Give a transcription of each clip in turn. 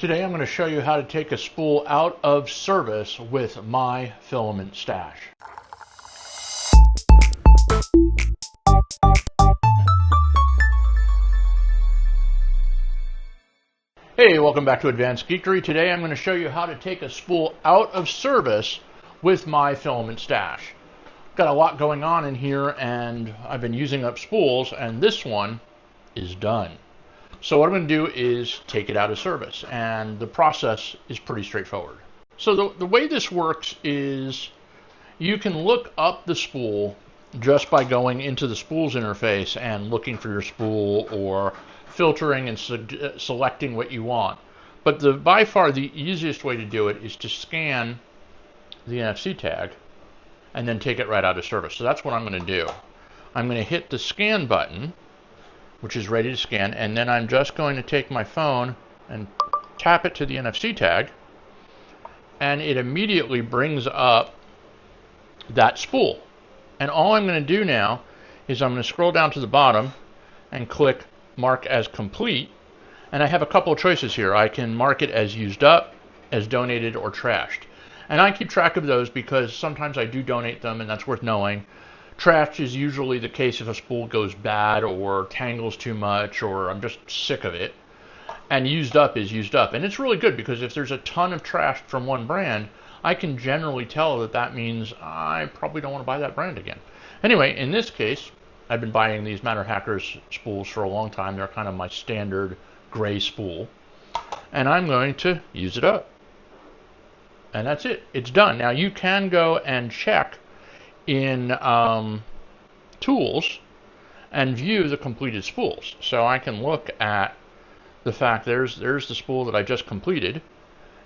Today I'm going to show you how to take a spool out of service with my Filament Stash. Hey, welcome back to Advanced Geekery. Today I'm going to show you how to take a spool out of service with my Filament Stash. Got a lot going on in here and I've been using up spools, and this one is done. So what I'm going to do is take it out of service, and the process is pretty straightforward. So the way this works is you can look up the spool just by going into the Spools interface and looking for your spool or filtering and selecting what you want. But by far the easiest way to do it is to scan the NFC tag and then take it right out of service. So that's what I'm going to do. I'm going to hit the scan button, which is ready to scan, and then I'm just going to take my phone and tap it to the NFC tag, and it immediately brings up that spool. And all I'm going to do now is I'm going to scroll down to the bottom and click Mark as Complete, and I have a couple of choices here. I can mark it as used up, as donated, or trashed. And I keep track of those because sometimes I do donate them, and that's worth knowing. Trash is usually the case if a spool goes bad or tangles too much or I'm just sick of it. And used up is used up. And it's really good because if there's a ton of trash from one brand, I can generally tell that that means I probably don't want to buy that brand again. Anyway, in this case, I've been buying these Matter Hackers spools for a long time. They're kind of my standard gray spool. And I'm going to use it up. And that's it. It's done. Now you can go and check in Tools and view the completed spools. So I can look at the fact there's the spool that I just completed,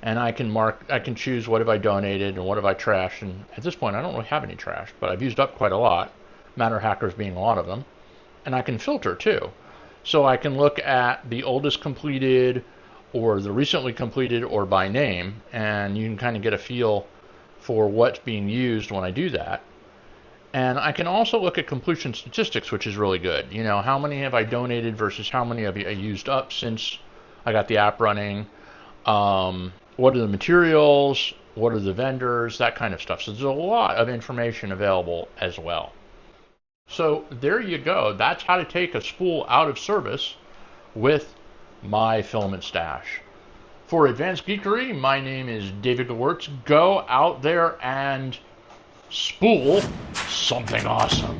and I can choose what have I donated and what have I trashed. And at this point I don't really have any trash, but I've used up quite a lot, Matter Hackers being a lot of them. And I can filter too. So I can look at the oldest completed or the recently completed or by name, and you can kind of get a feel for what's being used when I do that. And I can also look at completion statistics, which is really good. You know, how many have I donated versus how many have I used up since I got the app running? What are the materials? What are the vendors? That kind of stuff. So there's a lot of information available as well. So there you go. That's how to take a spool out of service with my Filament Stash. For Advanced Geekery, my name is David Gewirtz. Go out there and spool something awesome.